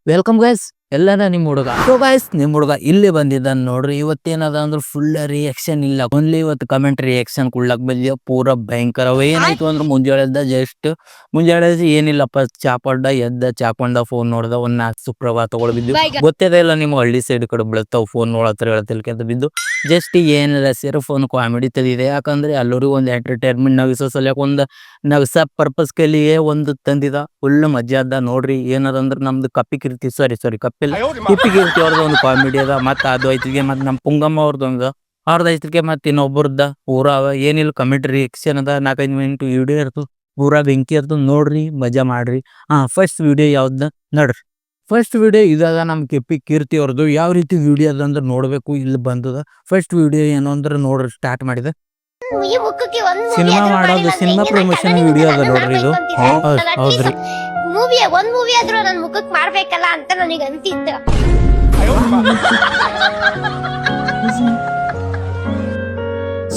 Welcome guys, ಎಲ್ಲಾರ ನಿಮ್ ಹುಡುಗ. ಸೊ ಗೈಸ್, ನಿಮ್ ಹುಡುಗ ಇಲ್ಲಿ ಬಂದಿದ್ದಾನೆ ನೋಡ್ರಿ. ಇವತ್ತೇನದ ಅಂದ್ರೆ ಫುಲ್ ರಿಯಾಕ್ಷನ್ ಇಲ್ಲ, ಓನ್ಲಿ ಇವತ್ತು ಕಮೆಂಟ್ ರಿಯಾಕ್ಷನ್ ಕೊಡ್ಲಕ್ ಬಂದಿದ್ಯ. ಪೂರ ಭಯಂಕರ ಏನಾಯ್ತು ಅಂದ್ರೆ ಮುಂಜಾನೆ ಏನಿಲ್ಲಪ್ಪ, ಚಾಪಡ್ಡ ಎದ್ದ, ಚಾಕೊಂಡ ಫೋನ್ ನೋಡ್ದ, ಒಂದ್ 4 ಸುಪ್ರಭಾತ ತಗೊಳ್ ಬಿದ್ದು. ಗೊತ್ತೇದ ಇಲ್ಲ ನಿಮ್ ಹಳ್ಳಿ ಸೈಡ್ ಕಡೆ ಬೀಳ್ತಾವ್ ಫೋನ್ ನೋಡತ್ರ ಹೇಳ್ತಿಲ್ಕಂತ ಬಿದ್ದು. ಜಸ್ಟ್ ಏನಿಲ್ಲ, ಸೇರಿ ಫೋನ್ ಕಾಮಿಡಿ ತಂದಿದೆ. ಯಾಕಂದ್ರೆ ಎಲ್ಲರಿಗೂ ಒಂದು ಎಂಟರ್ಟೈನ್ಮೆಂಟ್ ನಗಿಸೋ ಸಲಕ್ ಒಂದು ನಗ್ಸ ಪರ್ಪಸ್ ಕೈಲಿಗೆ ಒಂದು ತಂದಿದ. ಫುಲ್ ಮಜಾ ಅದ ನೋಡ್ರಿ. ಏನದಂದ್ರ ನಮ್ದು ಕಪ್ಪಿ ಕೀರ್ತಿ ಸಾರಿ ಕಪಿಲ್ ಕಿಪ್ಪಿ ಕೀರ್ತಿ ಅವ್ರದ್ದು ಒಂದು ಕಾಮಿಡಿ ಅದ. ಮತ್ತ ಅದು ಐತಿಗೆ ಮತ್ ನಮ್ ಪುಂಗಮ್ಮ ಅವ್ರದ್ದು ಐತಿಗೆ ಮತ್ ಇನ್ನೊಬ್ಬರದ ಪೂರಾ ಏನಿಲ್ಲ ಕಮೆಂಟ್ ರಿಯಾಕ್ಷನ್ ಅದ. 4-5 ಮಿನಿಟ್ ವಿಡಿಯೋ ಇರ್ತದ, ಪೂರಾ ಬೆಂಕಿ ಇರ್ತದ. ನೋಡ್ರಿ, ಮಜಾ ಮಾಡ್ರಿ. ಫಸ್ಟ್ ವಿಡಿಯೋ ಯಾವ್ದ ನೋಡ್ರಿ. ಫಸ್ಟ್ ವಿಡಿಯೋ ಇದಾಗ ನಮ್ ಕೆಪಿ ಕೀರ್ತಿ ಅವ್ರದ್ದು. ಯಾವ ರೀತಿ ವಿಡಿಯೋ ಅದ ಅಂದ್ರೆ ನೋಡ್ಬೇಕು. ಇಲ್ಲಿ ಬಂದದ ಫಸ್ಟ್ ವಿಡಿಯೋ ಏನು ಅಂದ್ರೆ ನೋಡ್ರಿ, ಸ್ಟಾರ್ಟ್ ಮಾಡಿದೆ. ಸಿನಿಮಾ ಮಾಡೋದು, ಸಿನಿಮಾ ಪ್ರಮೋಷನ್ ವಿಡಿಯೋ ಅದ ನೋಡ್ರಿ ಇದು. ಹೌದ್ರಿ, ಒಂದ್ ಮೂವಿ ಆದ್ರೂ ನನ್ ಮುಖಕ್ ಮಾಡ್ಬೇಕಲ್ಲ ಅಂತ ನನಗೆ ಅಂತಿತ್ತು.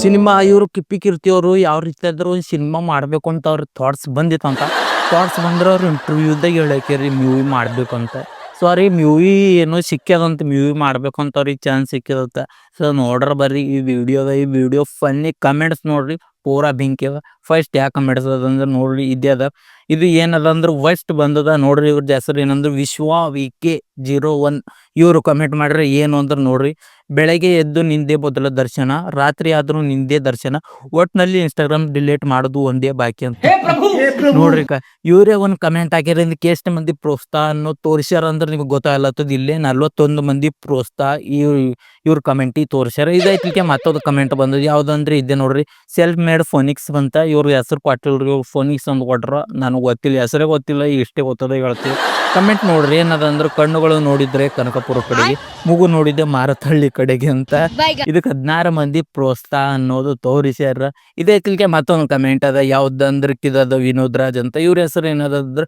ಸಿನಿಮಾ ಇವ್ರು ಕಿಪ್ಪಿ ಕೀರ್ತಿ ಅವರು ಯಾವ ರೀತಿ ಆದ್ರು ಸಿನಿಮಾ ಮಾಡ್ಬೇಕು ಅಂತ ಅವ್ರ ಥಾಟ್ಸ್ ಬಂದಿತ್ತಂತ. ಥಾಟ್ಸ್ ಬಂದ್ರೆ ಅವ್ರು ಇಂಟರ್ವ್ಯೂದಾಗ ಹೇಳಕ್ರಿ ಮೂವಿ ಮಾಡ್ಬೇಕಂತ. ಸಾರಿ, ಮೂವಿ ಏನೋ ಸಿಕ್ಕ್ಯದಂತ, ಮೂವಿ ಮಾಡ್ಬೇಕಂತ ಅವ್ರಿಗೆ ಚಾನ್ಸ್ ಸಿಕ್ಕಿದಂತ. ಸೊ ನೋಡ್ರ ಬರ್ರಿ ಈ ವಿಡಿಯೋ ಫನ್ನಿ ಕಮೆಂಟ್ಸ್ ನೋಡ್ರಿ, ಪೂರಾ ಬೆಂಕಿ ಅದ. ಫಸ್ಟ್ ಯಾಕೆ ಕಮೆಂಟ್ಸ್ ಅದಂದ್ರೆ ನೋಡ್ರಿ, ಇದೇ ಅದ. ಇದು ಏನದ ಅಂದ್ರೆ ಫಸ್ಟ್ ಬಂದದ ನೋಡ್ರಿ. ಇವ್ರದ್ದು ಹೆಸರು ಏನಂದ್ರೆ ವಿಶ್ವ VK01. ಇವರು ಕಮೆಂಟ್ ಮಾಡ್ರಿ ಏನು ಅಂದ್ರೆ ನೋಡ್ರಿ, ಬೆಳಗ್ಗೆ ಎದ್ದು ನಿಂದೆ ಮೊದಲ ದರ್ಶನ, ರಾತ್ರಿ ಆದ್ರೂ ನಿಂದೆ ದರ್ಶನ, ಒಟ್ನಲ್ಲಿ ಇನ್ಸ್ಟಾಗ್ರಾಮ್ ಡಿಲೀಟ್ ಮಾಡೋದು ಒಂದೇ ಬಾಕಿ ಅಂತ ನೋಡ್ರಿ. ಇವರೇ ಒಂದು ಕಮೆಂಟ್ ಹಾಕ್ಯಾರ. ಇದಕ್ಕೆ ಎಷ್ಟು ಮಂದಿ ಪ್ರೋತ್ಸಾಹ ಅನ್ನೋ ತೋರಿಸ್ಯಾರ ಅಂದ್ರೆ ನಿಮ್ಗೆ ಗೊತ್ತಾಗ್ಲತ್ತದ. ಇಲ್ಲೇ 41 ಮಂದಿ ಪ್ರೋತ್ಸಾಹ ಇವ್ರ ಕಮೆಂಟಿಗೆ ತೋರಿಸ್ಯಾರ. ಇದೈತಿಕೆ ಮತ್ತೊಂದು ಕಮೆಂಟ್ ಬಂದದ. ಯಾವ್ದಂದ್ರೆ ಇದೆ ನೋಡ್ರಿ, ಸೆಲ್ಫ್ ಮೇಡ್ ಫೋನಿಕ್ಸ್ ಬಂತ. ಇವ್ರ ಹೆಸರು ಕೊಟ್ಟಿಲ್ರಿ, ಫೋನಿಕ್ಸ್ ಅಂತ ಕೊಟ್ರ. ನನಗೆ ಗೊತ್ತಿಲ್ಲ, ಹೆಸರೇ ಗೊತ್ತಿಲ್ಲ, ಇಷ್ಟೇ ಗೊತ್ತದ ಹೇಳ್ತೀವಿ. ಕಮೆಂಟ್ ನೋಡ್ರಿ, ಏನದ ಅಂದ್ರೆ ಕಣ್ಣುಗಳು ನೋಡಿದ್ರೆ ಕನಕಪುರ ಕಡೆಗೆ, ಮೂಗು ನೋಡಿದ್ದೆ ಮಾರತಹಳ್ಳಿ ಕಡೆಗೆ ಅಂತ. ಇದಕ್ಕೆ 16 ಮಂದಿ ಪ್ರೋತ್ಸಾಹ ಅನ್ನೋದು ತೋರಿಸ್ಯಾರ. ಇದೈತಿಲ್ಕೆ ಮತ್ತೊಂದು ಕಮೆಂಟ್ ಅದ. ಯಾವ್ದಂದ್ರೆ ಕಿದದ ವಿನೋದ್ ರಾಜ್ ಅಂತ. ಇವ್ರ ಹೆಸರು ಏನದಂದ್ರೆ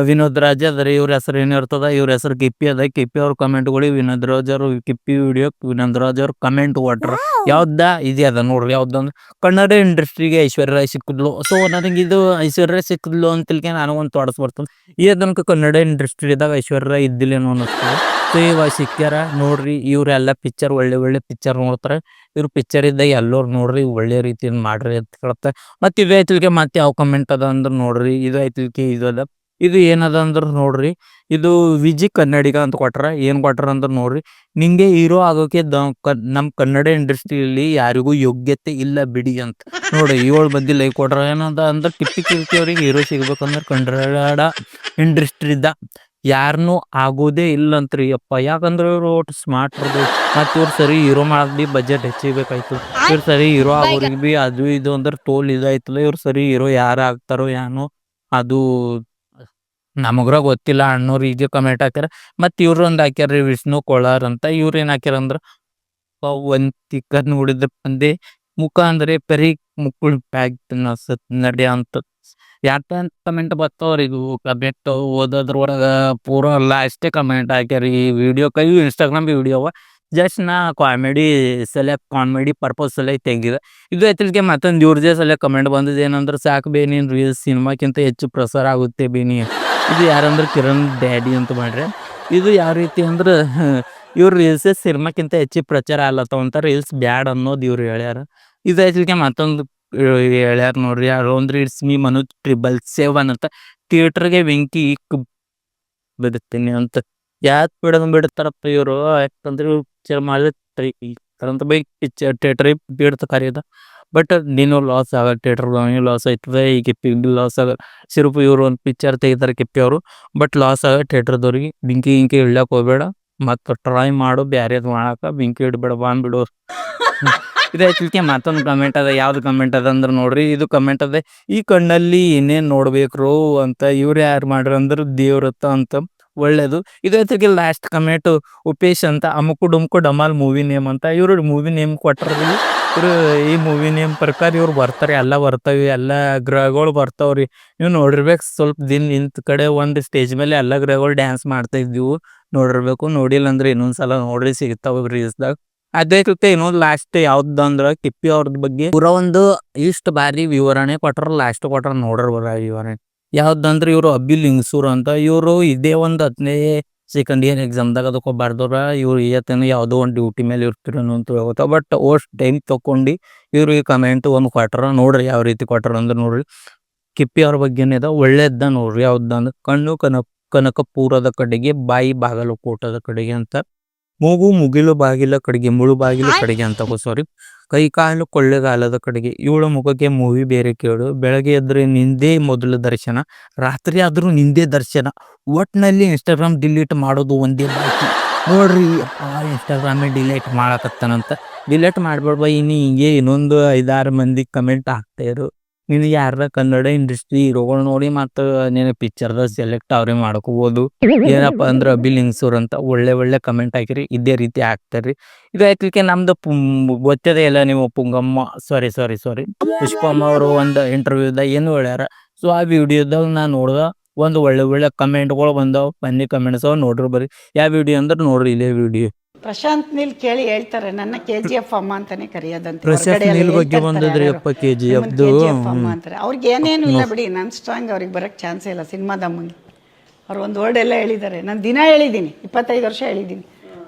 ವಿನೋದ್ ರಾಜ್ ಅದ್ರ. ಇವ್ರ ಹೆಸರು ಏನಿರ್ತದ, ಇವ್ರ ಹೆಸರು ಕಿಪ್ಪಿ ಅದ. ಕಿಪ್ಪಿ ಅವ್ರ ಕಮೆಂಟ್ಗಳು ವಿನೋದ್ ರಾಜ್ ಅವರು ಕಿಪ್ಪಿ ವಿಡಿಯೋ ವಿನೋದ್ ರಾಜ್ ಅವ್ರ ಕಮೆಂಟ್ ಕೊಟ್ರ. ಯಾವ್ದ ಇದೇ ಅದ ನೋಡ್ರಿ. ಯಾವ್ದಂದ್ರೆ ಕನ್ನಡ ಇಂಡಸ್ಟ್ರಿಗೆ ಐಶ್ವರ್ಯ ರಾಯ್ ಸಿಕ್ಕಿದ್ಲು. ಸೊ ನನಗೆ ಇದು ಐಶ್ವರ್ಯ ರಾಯ್ ಸಿಕ್ಕಿದ್ಲು ಅಂತಿಲ್ಕೆ ನಾನು ಒಂದು ಥಾಟ್ಸ್ ಬರ್ತದೆ, ಈ ತನಕ ಕನ್ನಡ ಇಂಡಸ್ಟ್ರಿದಾಗ ಐಶ್ವರ್ಯ ರಾಯ್ ಇದ್ದಿಲ್ಲೇನೋ ಅನ್ನಿಸ್ತದೆ. ಸೊ ಇವಾಗ ಸಿಕ್ಕ್ಯಾರ ನೋಡ್ರಿ. ಇವರೆಲ್ಲ ಪಿಕ್ಚರ್ ಒಳ್ಳೆ ಪಿಕ್ಚರ್ ನೋಡ್ತಾರೆ. ಇವ್ರು ಪಿಕ್ಚರ್ ಇದ್ದಾಗ ಎಲ್ಲರೂ ನೋಡ್ರಿ ಒಳ್ಳೆ ರೀತಿಯಿಂದ ಮಾಡ್ರಿ ಅಂತ ಹೇಳ್ತಾರೆ. ಮತ್ತೆ ಇದು ಐತಿಲ್ಕೆ ಮತ್ತೆ ಯಾವ ಕಮೆಂಟ್ ಅದ ಅಂದ್ರೆ ನೋಡ್ರಿ, ಇದು ಐತಿಲ್ಕೆ ಇದು ಅದ. ಇದು ಏನದ ಅಂದ್ರೆ ನೋಡ್ರಿ, ಇದು ವಿಜಿ ಕನ್ನಡಿಗ ಅಂತ ಕೊಟ್ರ. ಏನ್ ಕೊಟ್ರ ಅಂದ್ರೆ ನೋಡ್ರಿ, ನಿಂಗೆ ಹೀರೋ ಆಗೋಕೆ ನಮ್ ಕನ್ನಡ ಇಂಡಸ್ಟ್ರಿಯಲ್ಲಿ ಯಾರಿಗೂ ಯೋಗ್ಯತೆ ಇಲ್ಲ ಬಿಡಿ ಅಂತ. ನೋಡ್ರಿ 7 ಮಂದಿ ಲೈಕ್ ಕೊಟ್ರ. ಏನಂತ ಅಂದ್ರೆ ಕಿಪ್ಪಿ ಕೀರ್ತಿ ಅವ್ರಿಗೆ ಹೀರೋ ಸಿಗ್ಬೇಕಂದ್ರೆ ಕನ್ನಡ ಇಂಡಸ್ಟ್ರಿದ ಯಾರನ್ನೂ ಆಗೋದೇ ಇಲ್ಲಂತ್ರಿ ಯಪ್ಪ. ಯಾಕಂದ್ರೆ ಇವ್ರು ಒಟ್ಟು ಸ್ಮಾರ್ಟ್ ಇರ್ಬೋದು. ಮತ್ತೆ ಇವ್ರು ಸರಿ ಹೀರೋ ಮಾಡಕ್ ಬಿ ಬಜೆಟ್ ಹೆಚ್ಚಿಗ್ಬೇಕಾಯ್ತು. ಇವ್ರು ಸರಿ ಹೀರೋ ಆಗೋರಿಗೆ ಬಿ ಅದು ಇದು ಅಂದ್ರೆ ಟೋಲ್ ಇದಾಯ್ತಲ್ಲ. ಇವ್ರು ಸರಿ ಹೀರೋ ಯಾರು ಆಗ್ತಾರೋ ಏನೋ ಅದು ನಮಗ್ರ ಗೊತ್ತಿಲ್ಲ. ಅಣ್ಣವ್ರು ಈಗ ಕಮೆಂಟ್ ಹಾಕ್ಯಾರ. ಮತ್ತೆ ಇವ್ರು ಒಂದು ಹಾಕ್ಯಾರ ವಿಷ್ಣು ಕೊಳಾರ್ ಅಂತ. ಇವ್ರು ಏನ್ ಹಾಕ್ಯಾರ ಅಂದ್ರ, ಒಂದ್ ತಿಕ್ಕ ನೋಡಿದ್ರ ಬಂದೆ ಮುಖ ಅಂದ್ರೆ ಪರಿ ಮುಕ್ಕುಳ್ ಪ್ಯಾಗ್ ನಡೆ ಅಂತ. ಯಾಕ ಕಮೆಂಟ್ ಬರ್ತಾವ್ರಿ. ಇದು ಕಮೆಂಟ್ ಓದೋದ್ರೊಳಗ ಪೂರ ಲಾಸ್ಟೇ ಕಮೆಂಟ್ ಹಾಕ್ಯಾರ. ಈ ವಿಡಿಯೋ ಇನ್ಸ್ಟಾಗ್ರಾಮ್ ವಿಡಿಯೋವ ಜಸ್ಟ್ ನಾ ಕಾಮಿಡಿ ಪರ್ಪಸ್ ಸಲ ತೆಗಿದೆ. ಇದು ಐತಿಲ್ಕೆ ಮತ್ತೊಂದು ಇವ್ರದೇ ಸಲ ಕಮೆಂಟ್ ಬಂದಿದೆ. ಏನಂದ್ರೆ ಸಾಕು ಬೇ, ನೀನ್ ರೀಲ್ಸ್ ಸಿನಿಮಾಕ್ಕಿಂತ ಹೆಚ್ಚು ಪ್ರಸಾರ ಆಗುತ್ತೆ ಬೇನಿ. ಇದು ಯಾರಂದ್ರೆ ಕಿರಣ್ ಡ್ಯಾಡಿ ಅಂತ ಮಾಡ್ರೆ. ಇದು ಯಾವ ರೀತಿ ಅಂದ್ರೆ ಇವ್ರ ರೀಲ್ಸ್ ಸಿನಿಮಾಕ್ಕಿಂತ ಹೆಚ್ಚು ಪ್ರಚಾರ ಆಗ್ಲತ್ತವ ಅಂತ. ರೀಲ್ಸ್ ಬ್ಯಾಡ್ ಅನ್ನೋದು ಇವ್ರು ಹೇಳ್ಯಾರ. ಇದು ಐತಿಲ್ಕೆ ಮತ್ತೊಂದು ಹೇಳ್ಯಾರ ನೋಡ್ರಿ. ಯಾರು ಅಂದ್ರೆ ಇಟ್ಸ್ ಮೀ ಮನೋಜ್ 777 ಅಂತ. ಥಿಯೇಟರ್ಗೆ ಬೆಂಕಿ ಬಿಡುತ್ತೀನಿ ಅಂತ. ಯಾಕೆ ಬಿಡ್ತಾರಪ್ಪ ಇವರು? ಯಾಕಂದ್ರೆ ಪಿಕ್ಚರ್ ಮಾಡಿದ್ರೆ ಬೈ ಪಿಕ್ಚರ್ ಥಿಯೇಟರ್ ಬಿಡ್ತ ಕರೆಯೋದ. ಬಟ್ ನೀನು ಲಾಸ್ ಆಗ, ಥಿಯೇಟರ್ ಲಾಸ್ ಆಯ್ತದೆ. ಈ ಕಿಪ್ಪಿ ಲಾಸ್ ಆಗ. ಸಿರ್ಫ್ ಇವ್ರು ಒಂದು ಪಿಕ್ಚರ್ ತೆಗಿತಾರೆ ಕಿಪ್ಪಿ ಅವರು, ಬಟ್ ಲಾಸ್ ಆಗ ಥಿಯೇಟರ್ದವ್ರಿಗೆ. ಬೆಂಕಿ ಇಡ್ಲಕ್ ಹೋಗ್ಬೇಡ, ಮತ್ತು ಟ್ರೈ ಮಾಡು ಬ್ಯಾರೇದ್ ಮಾಡಾಕ. ಬೆಂಕಿ ಇಡ್ಬೇಡ, ಬಾಂಬಿಡು. ಇದೈತಿಲ್ಕೆ ಮತ್ತೊಂದು ಕಮೆಂಟ್ ಅದ. ಯಾವ್ದು ಕಮೆಂಟ್ ಅದ ಅಂದ್ರೆ ನೋಡ್ರಿ, ಇದು ಕಮೆಂಟ್ ಅದ. ಈ ಕಣ್ಣಲ್ಲಿ ಏನೇನ್ ನೋಡ್ಬೇಕ್ರೋ ಅಂತ. ಇವ್ರು ಯಾರು ಮಾಡ್ರ ಅಂದ್ರೆ ದೇವ್ರತ್ತ ಅಂತ. ಒಳ್ಳೇದು. ಇದೈತಿಗೆ ಲಾಸ್ಟ್ ಕಮೆಂಟ್ ಉಪೇಶ್ ಅಂತ. ಅಮುಕು ಡುಮ್ಕು ಡಮಾಲ್ ಮೂವಿ ನೇಮ್ ಅಂತ. ಇವ್ರು ಮೂವಿ ನೇಮ್ ಕೊಟ್ರಿ. ಇವ್ರು ಈ ಮೂವಿ ನೇಮ್ ಪ್ರಕಾರ ಇವ್ರು ಬರ್ತಾರೆ. ಎಲ್ಲ ಬರ್ತವೆ, ಎಲ್ಲ ಗ್ರಹಗಳು ಬರ್ತಾವ್ರಿ. ನೀವು ನೋಡಿರ್ಬೇಕು. ಸ್ವಲ್ಪ ದಿನ ನಿಂತ ಕಡೆ ಒಂದು ಸ್ಟೇಜ್ ಮೇಲೆ ಎಲ್ಲ ಗ್ರಹಗಳು ಡ್ಯಾನ್ಸ್ ಮಾಡ್ತಾ ಇದ್ವು. ನೋಡಿರ್ಬೇಕು. ನೋಡಿಲ್ಲ ಅಂದ್ರೆ ಇನ್ನೊಂದ್ಸಲ ನೋಡ್ರಿ, ಸಿಗ್ತಾವ ರೀಲ್ಸ್ದಾಗ. ಅದೇ ರೀತಿ ಇನ್ನೊಂದು ಲಾಸ್ಟ್ ಯಾವ್ದಂದ್ರ ಕಿಪ್ಪಿ ಅವ್ರದ್ ಬಗ್ಗೆ ಪೂರ ಒಂದು ಇಷ್ಟು ಬಾರಿ ವಿವರಣೆ ಕೊಟ್ರ. ಲಾಸ್ಟ್ ಕೊಟ್ರ ನೋಡ್ರ ವಿವರಣೆ ಯಾವ್ದಂದ್ರೆ, ಇವ್ರು ಅಬ್ಬಿ ಲಿಂಗಸೂರ್ ಅಂತ. ಇವರು ಇದೇ ಒಂದು 15 ಸೆಕೆಂಡ್ ಇಯರ್ ಎಕ್ಸಾಮ್ದಾಗ ಅದಕ್ಕೆ ಬರ್ದವ್ರ ಇವ್ರು ಇವತ್ತೇನು ಯಾವುದೋ ಒಂದು ಡ್ಯೂಟಿ ಮೇಲೆ ಇರ್ತಿರೇನೋ ಅಂತ ಹೇಳ್ಕೊತಾವ. ಬಟ್ ಅಷ್ಟು ಟೈಮ್ ತೊಗೊಂಡು ಇವ್ರಿಗೆ ಕಮೆಂಟ್ ಒಂದು ಕೊಟ್ರ ನೋಡ್ರಿ, ಯಾವ ರೀತಿ ಕೊಟ್ರ ಅಂದ್ರೆ ನೋಡ್ರಿ, ಕಿಪ್ಪಿ ಅವ್ರ ಬಗ್ಗೆನೇ ಅದ, ಒಳ್ಳೇದ ನೋಡ್ರಿ. ಯಾವ್ದು ಅಂದ್ರೆ ಕಣ್ಣು ಕನಕಪುರದ ಕಡೆಗೆ, ಬಾಯಿ ಬಾಗಲಕೋಟದ ಕಡೆಗೆ ಅಂತ, ಮೂಗು ಮುಗಿಲು ಬಾಗಿಲ ಕಡೆಗೆ, ಮುಳು ಬಾಗಿಲು ಕಡೆಗೆ ಅಂತ ಸಾರಿ, ಕೈ ಕಾಲು ಕೊಳ್ಳೆಗಾಲದ ಕಡೆಗೆ. ಇವಳ ಮುಖಕ್ಕೆ ಮೂವಿ ಬೇರೆ ಕೇಳು, ಬೆಳಗ್ಗೆ ಎದ್ರೆ ನಿಂದೇ ಮೊದಲ ದರ್ಶನ, ರಾತ್ರಿ ಆದ್ರೂ ನಿಂದೇ ದರ್ಶನ, ಒಟ್ನಲ್ಲಿ ಇನ್ಸ್ಟಾಗ್ರಾಮ್ ಡಿಲೀಟ್ ಮಾಡೋದು ಒಂದೇ ಬಾಕಿ. ನೋಡ್ರಿ ಇನ್ಸ್ಟಾಗ್ರಾಮೇ ಡಿಲೀಟ್ ಮಾಡಕತ್ತಾನಂತ. ಡಿಲೀಟ್ ಮಾಡ್ಬೇಡ್ಬ, ಇನ್ನು ಹಿಂಗೆ ಇನ್ನೊಂದು 5-6 ಮಂದಿ ಕಮೆಂಟ್ ಹಾಕ್ತಾಯಿರು. ನೀನು ಯಾರ ಕನ್ನಡ ಇಂಡಸ್ಟ್ರಿ ಹೀರೋಗಳು ನೋಡಿ ಮತ್ತು ನೀನು ಪಿಕ್ಚರ್ದಾಗ ಸೆಲೆಕ್ಟ್ ಅವ್ರೇ ಮಾಡ್ಕೋಬೋದು. ಏನಪ್ಪ ಅಂದ್ರೆ ಅಭಿಲಿಂಗ್ಸೂರ್ ಅಂತ ಒಳ್ಳೆ ಕಮೆಂಟ್ ಹಾಕಿರಿ, ಇದೇ ರೀತಿ ಹಾಕ್ತಾರ್ರಿ. ಇದು ಆಯ್ತಲಿಕ್ಕೆ ನಮ್ದು ಗೊತ್ತದೇ ಇಲ್ಲ, ನೀವು ಪುಂಗಮ್ಮ ಸಾರಿ ಪುಷ್ಪಮ್ಮ ಅವರು ಒಂದು ಇಂಟರ್ವ್ಯೂದಾಗ ಏನು ಹೇಳ್ಯಾರ. ಸೊ ಆ ವಿಡಿಯೋದಾಗ ನಾನು ನೋಡ್ದೆ, ಒಂದು ಒಳ್ಳೆ ಕಮೆಂಟ್ಗಳು ಬಂದವು, ಬನ್ನಿ ಕಮೆಂಟ್ಸ್ ಅವ ನೋಡ್ರಿ. ಬರ್ರಿ ಯಾವ ವಿಡಿಯೋ ಅಂದ್ರೆ ನೋಡ್ರಿ, ಇಲ್ಲೇ ವಿಡಿಯೋ. ಪ್ರಶಾಂತ್ ನೀಲ್ ಕೇಳಿ ಹೇಳ್ತಾರೆ, ನನ್ನ KGF ಅಮ್ಮ ಅಂತಾನೆ ಕರೆಯೋದಂತೆ. ಪ್ರಶಾಂತ್ ನೀಲ್ ಬಗ್ಗೆ ಬಂದದ್ರಿ ಅಪ್ಪ KGF ಅಮ್ಮ ಅಂತಾರೆ. ಅವ್ರಿಗೆ ಏನೇನು ಇಲ್ಲ ಬಿಡಿ, ನಾನು ಸ್ಟ್ರಾಂಗ್, ಅವ್ರಿಗೆ ಬರೋಕ್ಕೆ ಚಾನ್ಸೇ ಇಲ್ಲ ಸಿನಿಮಾದಮ್ಮಂಗೆ. ಅವ್ರು ಒಂದು ವರ್ಡ್ ಎಲ್ಲ ಹೇಳಿದ್ದಾರೆ, ನಾನು ದಿನ ಹೇಳಿದ್ದೀನಿ, 25 ವರ್ಷ ಹೇಳಿದ್ದೀನಿ,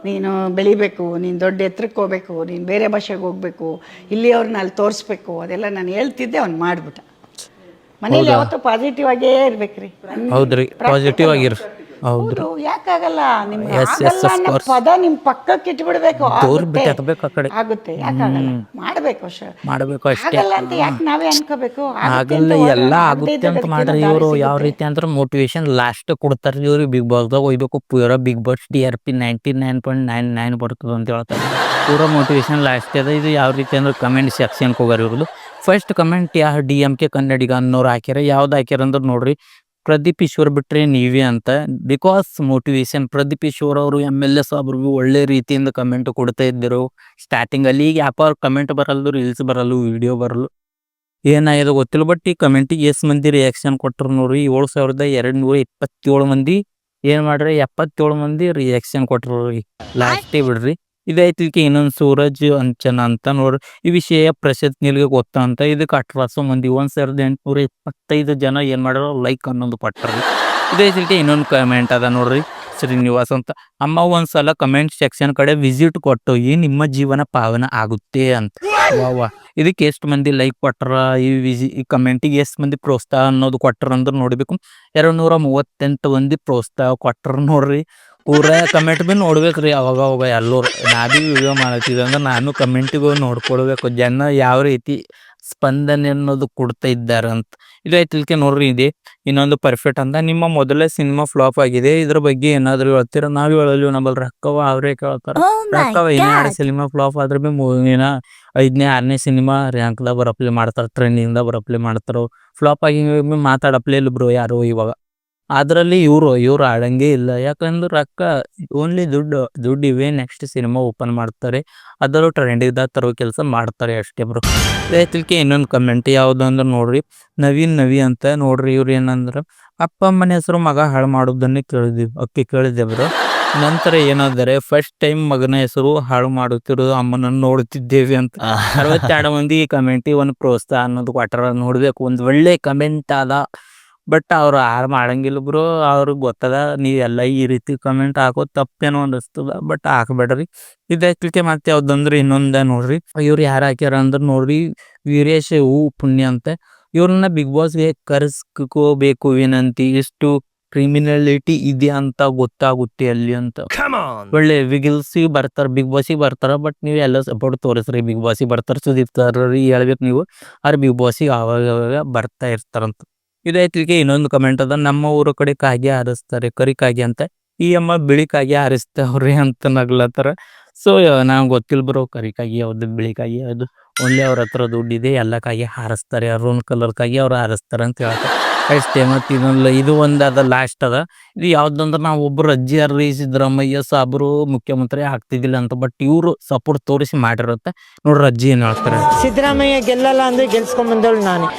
ನೀನು ಬೆಳಿಬೇಕು, ನೀನು ದೊಡ್ಡ ಎತ್ತರಕ್ಕೆ ಹೋಗ್ಬೇಕು, ನೀನು ಬೇರೆ ಭಾಷೆಗೆ ಹೋಗ್ಬೇಕು, ಇಲ್ಲಿ ಅವ್ರನ್ನ ಅಲ್ಲಿ ತೋರಿಸ್ಬೇಕು, ಅದೆಲ್ಲ ನಾನು ಹೇಳ್ತಿದ್ದೆ. ಅವ್ನು ಮಾಡ್ಬಿಟ್ಟ. ಮನೇಲಿ ಯಾವತ್ತೂ ಪಾಸಿಟಿವ್ ಆಗೇ ಇರ್ಬೇಕ್ರಿ. ಹೌದ್ರಿ, ಪಾಸಿಟಿವ್ ಆಗಿರ್. ಹೌದು, ಯಾಕಾಗಲ್ಲ ನಿಮ್ಗೆ ಆಗಲ್ಲ ಅನ್ನೋ ಪದ ನಿಮ್ ಪಕ್ಕಕ್ಕೆ ಇಟ್ಬಿಡ್ಬೇಕು. ಆಗುತ್ತೆ, ಯಾಕಾಗಲ್ಲ, ಮಾಡ್ಬೇಕು ಅಷ್ಟೇ. ಆಗಲ್ಲ ಅಂತ ಯಾಕೆ ನಾವೇ ಅನ್ಕೋಬೇಕು? ಆಗಲ್ಲ, ಎಲ್ಲ ಆಗುತ್ತೆ ಅಂತ ಮಾಡ್ರಿ. ಇವರು ಯಾವ ರೀತಿ ಅಂದ್ರೆ ಮೋಟಿವೇಶನ್ ಲಾಸ್ಟ್ ಕೊಡ್ತಾರ. ಇವ್ರು ಬಿಗ್ ಬಾಸ್ದಾಗ ಹೋಗ್ಬೇಕು, ಪೂರ ಬಿಗ್ ಬಾಸ್ TRP 99.99 ಬರ್ತದೆ ಅಂತ ಹೇಳ್ತಾರೆ. ಪೂರ ಮೋಟಿವೇಶನ್ ಲಾಸ್ಟ್ ಅದ. ಇದು ಯಾವ ರೀತಿ ಅಂದ್ರೆ ಕಮೆಂಟ್ ಸೆಕ್ಷನ್ಗೆ ಹೋಗಾರ ಇವ್ರದ್ದು. ಫಸ್ಟ್ ಕಮೆಂಟ್ ಯಾವ DMK ಕನ್ನಡಿಗ ಅನ್ನೋರು ಹಾಕ್ಯಾರ. ಯಾವ್ದು ಹಾಕ್ಯಾರ ಅಂದ್ರೆ ನೋಡ್ರಿ, ಪ್ರದೀಪ್ ಈಶ್ವರ್ ಬಿಟ್ರೆ ನೀವೇ ಅಂತ. ಬಿಕಾಸ್ ಮೋಟಿವೇಶನ್ ಪ್ರದೀಪ್ ಈಶ್ವರ್ ಅವರು MLA ಸಾಬ್ರಿಗೂ ಒಳ್ಳೆ ರೀತಿಯಿಂದ ಕಮೆಂಟ್ ಕೊಡ್ತಾ ಇದ್ದರು ಸ್ಟಾರ್ಟಿಂಗಲ್ಲಿ. ಈಗ ಯಾಪ ಅವ್ರು ಕಮೆಂಟ್ ಬರಲ್ದು, ರೀಲ್ಸ್ ಬರಲ್ಲು, ವಿಡಿಯೋ ಬರಲ್ಲು, ಏನಾಗ್ಯದ ಗೊತ್ತಿಲ್ಲ. ಬಟ್ ಈ ಕಮೆಂಟಿಗೆ ಎಷ್ಟು ಮಂದಿ ರಿಯಾಕ್ಷನ್ ಕೊಟ್ಟರು ನೋಡ್ರಿ, 7227 ಮಂದಿ ಏನು ಮಾಡ್ರಿ, 77 ಮಂದಿ ರಿಯಾಕ್ಷನ್ ಕೊಟ್ಟರು. ಲಾಸ್ಟೇ ಬಿಡ್ರಿ. ಇದೈತಿಲ್ಕೆ ಇನ್ನೊಂದು ಸೂರಜ್ ಅಂಚನ ಅಂತ ನೋಡ್ರಿ, ಈ ವಿಷಯ ಪ್ರಶಾಂತ್ ನೀಲ್ಗೆ ಗೊತ್ತಾ ಅಂತ. ಇದಕ್ಕೆ 1800 ಮಂದಿ 1825 ಜನ ಏನು ಮಾಡ್ಯಾರ, ಲೈಕ್ ಅನ್ನೋದು ಕೊಟ್ಟರು. ಇದೈತಿಲ್ಕೆ ಇನ್ನೊಂದು ಕಮೆಂಟ್ ಅದ ನೋಡ್ರಿ, ಶ್ರೀನಿವಾಸ್ ಅಂತ. ಅಮ್ಮ ಒಂದ್ಸಲ ಕಮೆಂಟ್ ಸೆಕ್ಷನ್ ಕಡೆ ವಿಸಿಟ್ ಕೊಟ್ಟು ನಿಮ್ಮ ಜೀವನ ಪಾವನ ಆಗುತ್ತೆ ಅಂತ. ವಾ ಇದಕ್ಕೆ ಎಷ್ಟು ಮಂದಿ ಲೈಕ್ ಕೊಟ್ಟರ, ಈ ಕಮೆಂಟಿಗೆ ಎಷ್ಟು ಮಂದಿ ಪ್ರೋತ್ಸಾಹ ಅನ್ನೋದು ಕೊಟ್ಟರ ಅಂದ್ರೆ ನೋಡ್ಬೇಕು. 238 ಮಂದಿ ಪ್ರೋತ್ಸಾಹ ಕೊಟ್ಟರು ನೋಡ್ರಿ. ಪೂರ ಕಮೆಂಟ್ ಬಿ ನೋಡ್ಬೇಕ್ರಿ ಅವಾಗ ಎಲ್ಲರೂ. ನಾ ಬಿ ವಿಡಿಯೋ ಮಾಡತ್ತಿದ್ದೆ ಅಂದ್ರೆ ನಾನು ಕಮೆಂಟಿಗೂ ನೋಡ್ಕೊಳ್ಬೇಕು, ಜನ ಯಾವ ರೀತಿ ಸ್ಪಂದನೆ ಅನ್ನೋದು ಕೊಡ್ತಾ ಇದ್ದಾರೆ ಅಂತ. ಇದು ಆಯ್ತಿಲ್ಕೆ ನೋಡ್ರಿ. ಇದೆ ಇನ್ನೊಂದು ಪರ್ಫೆಕ್ಟ್ ಅಂತ. ನಿಮ್ಮ ಮೊದಲೇ ಸಿನಿಮಾ ಫ್ಲಾಪ್ ಆಗಿದೆ, ಇದ್ರ ಬಗ್ಗೆ ಏನಾದ್ರು ಹೇಳ್ತೀರ? ನಾವ್ ಹೇಳಲ್ವಿ, ನಮ್ಮಲ್ಲಿ ರಕ್ಕವ ಅವರೇ ಕೇಳ್ತಾರ. ರಕ್ಕವ 2 ಸಿನಿಮಾ ಫ್ಲಾಪ್ ಆದ್ರೆ ಬಿ 5ನೇ 6ನೇ ಸಿನಿಮಾ ರ್ಯಾಂಕ್ದಾಗ ಬರಪ್ಲೆ ಮಾಡ್ತಾರ, ಟ್ರೆಂಡಿಂಗ್ದಾಗ ಬರಪ್ಲೆ ಮಾಡ್ತಾರ. ಫ್ಲಾಪ್ ಆಗಿ ಮಾತಾಡಪ್ಲೇ ಇಲ್ಲ ಬ್ರೋ ಯಾರು ಇವಾಗ. ಅದರಲ್ಲಿ ಇವ್ರು ಆಡಂಗೆ ಇಲ್ಲ. ಯಾಕಂದ್ರೆ ರೊಕ್ಕ ಓನ್ಲಿ ದುಡ್ಡು ಇವೇ ನೆಕ್ಸ್ಟ್ ಸಿನಿಮಾ ಓಪನ್ ಮಾಡ್ತಾರೆ, ಅದರಲ್ಲೂ ಟ್ರೆಂಡಿಂಗ್ದಾಗ ತರೋ ಕೆಲಸ ಮಾಡ್ತಾರೆ ಅಷ್ಟೇ ಬ್ರೋ. ರೈತಲ್ಕೆ ಇನ್ನೊಂದು ಕಮೆಂಟ್ ಯಾವುದು ಅಂದ್ರೆ ನೋಡ್ರಿ, ನವಿ ಅಂತ ನೋಡ್ರಿ. ಇವ್ರು ಏನಂದ್ರೆ, ಅಪ್ಪ ಅಮ್ಮನ ಹೆಸರು ಮಗ ಹಾಳು ಮಾಡೋದನ್ನೇ ಕೇಳಿದೆ ಬ್ರೋ. ನಂತರ ಏನಾದರೆ ಫಸ್ಟ್ ಟೈಮ್ ಮಗನ ಹೆಸರು ಹಾಳು ಮಾಡುತ್ತಿರೋದು ಅಮ್ಮನನ್ನು ನೋಡುತ್ತಿದ್ದೇವೆ ಅಂತ. 62 ಮಂದಿ ಕಮೆಂಟಿಗೆ ಒಂದು ಪ್ರೋತ್ಸಾಹ ಅನ್ನೋದು ಕೊಟ್ಟರ. ನೋಡ್ಬೇಕು, ಒಂದು ಒಳ್ಳೆ ಕಮೆಂಟ್ ಅದ. ಬಟ್ ಅವ್ರು ಯಾರು ಮಾಡಂಗಿಲ್ಲ ಬ್ರೋ, ಅವ್ರಿಗೆ ಗೊತ್ತದ ನೀವೆಲ್ಲ ಈ ರೀತಿ ಕಮೆಂಟ್ ಹಾಕೋದು ತಪ್ಪೇನೋ ಅನಿಸ್ತದ, ಬಟ್ ಹಾಕ್ಬೇಡ್ರಿ. ಇದಕ್ಕೆ ಮತ್ತೆ ಯಾವ್ದಂದ್ರೆ ಇನ್ನೊಂದ ನೋಡ್ರಿ, ಇವ್ರು ಯಾರು ಹಾಕ್ಯಾರ ಅಂದ್ರೆ ನೋಡ್ರಿ, ವೀರೇಶ್ ಪುಣ್ಯ ಅಂತ. ಇವ್ರನ್ನ ಬಿಗ್ ಬಾಸ್ಗೆ ಕರೆಸ್ಕೋಬೇಕು ವಿನಂತಿ, ಎಷ್ಟು ಕ್ರಿಮಿನಾಲಿಟಿ ಇದೆ ಅಂತ ಗೊತ್ತಾಗುತ್ತೆ ಅಲ್ಲಿ ಅಂತ. ಒಳ್ಳೆ ವಿಗಿಲ್ಸಿಗೆ ಬರ್ತಾರ, ಬಿಗ್ ಬಾಸಿಗೆ ಬರ್ತಾರ. ಬಟ್ ನೀವು ಎಲ್ಲ ಸಪೋರ್ಟ್ ತೋರಿಸ್ರಿ, ಬಿಗ್ ಬಾಸಿಗೆ ಬರ್ತಾರ. ಸುದೀಪ್ ಹೇಳ್ಬೇಕು ನೀವು, ಅವ್ರು ಬಿಗ್ ಬಾಸಿಗೆ ಅವಾಗ ಬರ್ತಾ ಇರ್ತಾರಂತ. ಇದೈತಿಗೆ ಇನ್ನೊಂದು ಕಮೆಂಟ್ ಅದ, ನಮ್ಮ ಊರ ಕಡೆ ಕಾಗೆ ಹಾರಿಸ್ತಾರೆ, ಕರಿ ಕಾಗೆ ಅಂತ. ಈ ಅಮ್ಮ ಬಿಳಿ ಕಾಗೆ ಹಾರಿಸ್ತಾವ್ರಿ ಅಂತ ನಗ್ಲತ್ತಾರ. ಸೊ ನಾವು ಗೊತ್ತಿಲ್ಲ ಬ್ರೋ, ಕರಿ ಕಾಗಿ ಯಾವ್ದು ಬಿಳಿ ಕಾಗಿ ಯಾವುದು. ಓನ್ಲಿ ಅವ್ರ ಹತ್ರ ದುಡ್ಡಿದೆ, ಎಲ್ಲ ಕಾಗಿ ಹಾರಿಸ್ತಾರೆ, ಅರೋನ್ ಕಲರ್ ಕಾಗಿ ಅವ್ರು ಹಾರಿಸ್ತಾರೆ ಅಂತ ಹೇಳ್ತಾರೆ ಅಷ್ಟೇ. ಮತ್ತು ಇದು ಒಂದಾದ ಲಾಸ್ಟ್ ಅದ. ಇದು ಯಾವ್ದಂದ್ರೆ, ನಾವು ಒಬ್ಬರು ಅಜ್ಜಿ ಯಾರು ಸಿದ್ದರಾಮಯ್ಯ ಸಾಬ್ರು ಮುಖ್ಯಮಂತ್ರಿ ಆಗ್ತಿದ್ದಿಲ್ಲ ಅಂತ. ಬಟ್ ಇವರು ಸಪೋರ್ಟ್ ತೋರಿಸಿ ಮಾಡಿರುತ್ತೆ ನೋಡ್ರಿ. ಅಜ್ಜಿ ಏನ್ ಹೇಳ್ತಾರೆ, ಸಿದ್ದರಾಮಯ್ಯ ಗೆಲ್ಲಲ್ಲ ಅಂದ್ರೆ ಗೆಲ್ಸ್ಕೊಂಡ್ ಬಂದವಳು ನಾನೇ.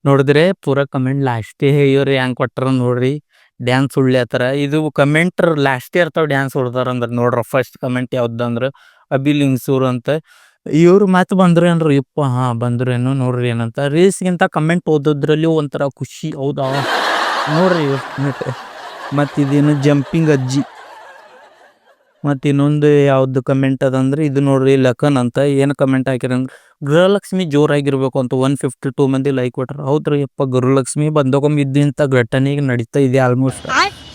ನೋಡಿದ್ರೆ ಪೂರ ಕಮೆಂಟ್ ಲಾಸ್ಟೇ ಇವ್ರು ಹೆಂಗ್ ಕೊಟ್ಟಾರ ನೋಡ್ರಿ, ಡ್ಯಾನ್ಸ್ ಉಳ್ಳಿ ಆತರ. ಇದು ಕಮೆಂಟ್ ಲಾಸ್ಟೇ ಇರ್ತಾವ ಡ್ಯಾನ್ಸ್ ಹೊಡ್ದಾರ ಅಂದ್ರೆ ನೋಡ್ರ. ಫಸ್ಟ್ ಕಮೆಂಟ್ ಯಾವ್ದಂದ್ರೆ, ಅಭಿ ಲಿಂಗಸೂರು ಅಂತ. ಇವ್ರು ಮತ್ತೆ ಬಂದ್ರೇನ್ರಿ ಯಪ್ಪ ಬಂದ್ರೇನು ನೋಡ್ರಿ ಏನಂತ. ರೀಲ್ಸ್ಗಿಂತ ಕಮೆಂಟ್ ಓದೋದ್ರಲ್ಲಿ ಒಂಥರ ಖುಷಿ. ಹೌದಾ ನೋಡ್ರಿ ಮತ್ತು ಇದೇನು ಜಂಪಿಂಗ್ ಅಜ್ಜಿ. ಮತ್ತು ಇನ್ನೊಂದು ಯಾವ್ದು ಕಮೆಂಟ್ ಅದಂದ್ರೆ ಇದು ನೋಡ್ರಿ ಲಖನ್ ಅಂತ. ಏನು ಕಮೆಂಟ್ ಹಾಕಿರಂದ್ರೆ ಗೃಹಲಕ್ಷ್ಮಿ ಜೋರಾಗಿರ್ಬೇಕು ಅಂತ 152 ಮಂದಿ ಲೈಕ್ ಕೊಟ್ರು. ಹೌದ್ರಿ ಯಪ್ಪ, ಗೃಹಲಕ್ಷ್ಮಿ ಬಂದಾಗೊಮ್ಮೆ ಇದ್ದಿಂಥ ಘಟನೆಗೆ ನಡೀತಾ ಇದೆ ಆಲ್ಮೋಸ್ಟ್.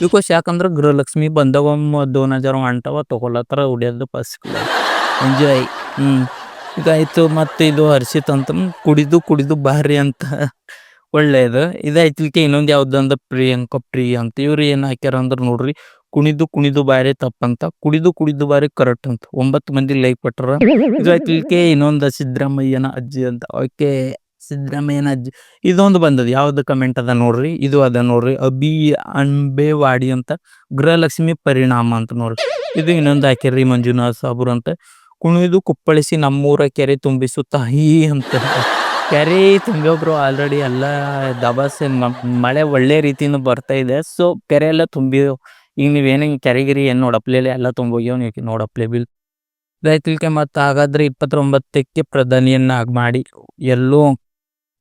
ಬಿಕಾಸ್ ಯಾಕಂದ್ರೆ ಗೃಹಲಕ್ಷ್ಮಿ ಬಂದಾಗೊಮ್ಮೆ 2000 ಅಂಟವ ತೊಗೊಳತ್ತಾರ ಹೊಡಿಯೋದು ಫಸ್ಟ್ ಎಂಜಾಯ್. ಈಗ ಆಯಿತು. ಮತ್ತು ಇದು ಹರ್ಷಿತ್ ಅಂತ ಕುಡಿದು ಭಾರಿ ಅಂತ ಒಳ್ಳೇದು. ಇದಾಯ್ತಿಲ್ಕೆ ಇನ್ನೊಂದು ಯಾವ್ದು ಅಂದ್ರೆ ಪ್ರಿಯ ಅಂತ. ಇವ್ರು ಏನು ಹಾಕ್ಯಾರ ಅಂದ್ರೆ ನೋಡ್ರಿ ಕುಣಿದು ಬಾರಿ ತಪ್ಪಂತ, ಕುಡಿದು ಬಾರಿ ಕರೆಕ್ಟ್ ಅಂತ. 9 ಮಂದಿ ಲೈಕ್ ಕೊಟ್ಟರ. ಇದಾಯ್ತಿಲ್ಕೆ ಇನ್ನೊಂದು ಸಿದ್ದರಾಮಯ್ಯನ ಅಜ್ಜಿ ಅಂತ. ಓಕೆ, ಸಿದ್ದರಾಮಯ್ಯನ ಅಜ್ಜಿ ಇದೊಂದು ಬಂದದ. ಯಾವ್ದು ಕಮೆಂಟ್ ಅದ ನೋಡ್ರಿ, ಇದು ಅದ ನೋಡ್ರಿ ಅಭಿ ಅನ್ಬೇವಾಡಿ ಅಂತ. ಗೃಹಲಕ್ಷ್ಮಿ ಪರಿಣಾಮ ಅಂತ ನೋಡ್ರಿ. ಇದು ಇನ್ನೊಂದು ಹಾಕ್ಯಾರ್ರಿ ಮಂಜುನಾಥ್ ಸಾಬುರ್ ಅಂತ. ಕುಣಿದು ಕುಪ್ಪಳಿಸಿ ನಮ್ಮೂರ ಕೆರೆ ತುಂಬಿಸು ತಾಯಿ ಅಂತ. ಕೆರೆ ತುಂಬ್ಯೊಬ್ರು ಆಲ್ರೆಡಿ ಎಲ್ಲ ದಬಾಸೆ ಮಳೆ ಒಳ್ಳೆ ರೀತಿಯಿಂದ ಬರ್ತಾ ಇದೆ. ಸೊ ಕೆರೆ ಎಲ್ಲ ತುಂಬಿ ಈಗ ನೀವೇನು ಕೆರೆಗಿರಿ ಏನು ನೋಡಪ್ಲೇಲಿ ಎಲ್ಲ ತುಂಬೋಗ್ಯಾವ, ನೀವು ನೋಡಪ್ಲೇ ಬಿಲ್ ರೈತಲಿಕೆ. ಮತ್ತು ಹಾಗಾದ್ರೆ 29ಕ್ಕೆ ಪ್ರಧಾನಿಯನ್ನಾಗಿ ಮಾಡಿ ಎಲ್ಲೂ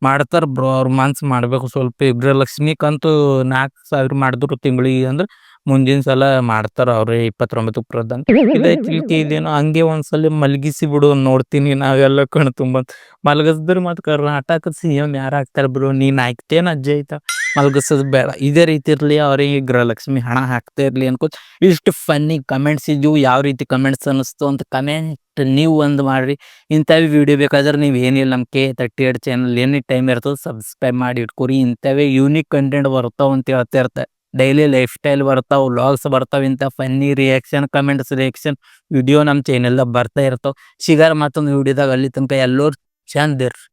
ಮಾಡ್ತಾರೆ ಬ್ರೋ. ಅವ್ರ ಮನ್ಸು ಮಾಡಬೇಕು ಸ್ವಲ್ಪ. ಗೃಹಲಕ್ಷ್ಮಿಗಂತೂ 4000 ಮಾಡಿದ್ರು ತಿಂಗಳಿಗೆ ಅಂದ್ರೆ ಮುಂದಿನ ಸಲ ಮಾಡ್ತಾರೆ ಅವ್ರೆ 29 ಪ್ರಧಾನ. ಇದೈತಿಲ್ಕೆ ಇದೇನೋ ಹಂಗೆ ಒಂದ್ಸಲ ಮಲಗಿಸಿ ಬಿಡು ನೋಡ್ತೀನಿ ನಾವೆಲ್ಲ ಕಣ್ ತುಂಬ ಮಲಗಿಸಿದ್ರೆ. ಮತ್ತು ಕರ್ನಾಟಕ CM ಯಾರು ಹಾಕ್ತಾರೆ ಬ್ರೋ? ನೀನು ಹಾಕ್ತೇನು ಅಜ್ಜಿ ಆಯ್ತಾ? ಮಲಗಿಸೋದು ಬೇಡ. ಇದೇ ರೀತಿ ಇರಲಿ, ಅವರಿಗೆ ಗೃಹಲಕ್ಷ್ಮಿ ಹಣ ಹಾಕ್ತಾ ಇರಲಿ ಅನ್ಕೋತ ಇಷ್ಟು ಫನ್ನಿ ಕಮೆಂಟ್ಸ್ ಇದ್ವು. ಯಾವ ರೀತಿ ಕಮೆಂಟ್ಸ್ ಅನ್ನಿಸ್ತು ಅಂತ ಕಮೆಂಟ್ ನೀವು ಒಂದು ಮಾಡಿರಿ. ಇಂಥವೇ ವಿಡಿಯೋ ಬೇಕಾದ್ರೆ ನೀವು ಏನಿಲ್ಲ ನಮ್ಮ K38 ಚಾನಲ್ ಎನಿ ಟೈಮ್ ಇರ್ತದೆ, ಸಬ್ಸ್ಕ್ರೈಬ್ ಮಾಡಿ ಇಟ್ಕೊರಿ. ಇಂಥವೇ ಯೂನಿಕ್ ಕಂಟೆಂಟ್ ಬರ್ತಾವೆ ಅಂತ ಹೇಳ್ತಾ ಇರ್ತಾರೆ. ಡೈಲಿ ಲೈಫ್ ಸ್ಟೈಲ್ ಬರ್ತಾವೆ, ವ್ಲಾಗ್ಸ್ ಬರ್ತಾವೆ, ಇಂಥ funny reaction comments reaction video ನಮ್ಮ ಚಾನಲ್ದಾಗ ಬರ್ತಾ ಇರ್ತಾವೆ. ಸಿಗಾರ ಮತ್ತೊಂದು ವಿಡಿಯೋದಾಗ. ಅಲ್ಲಿ ತನಕ ಎಲ್ಲರೂ ಚಂದಿರ್ರಿ.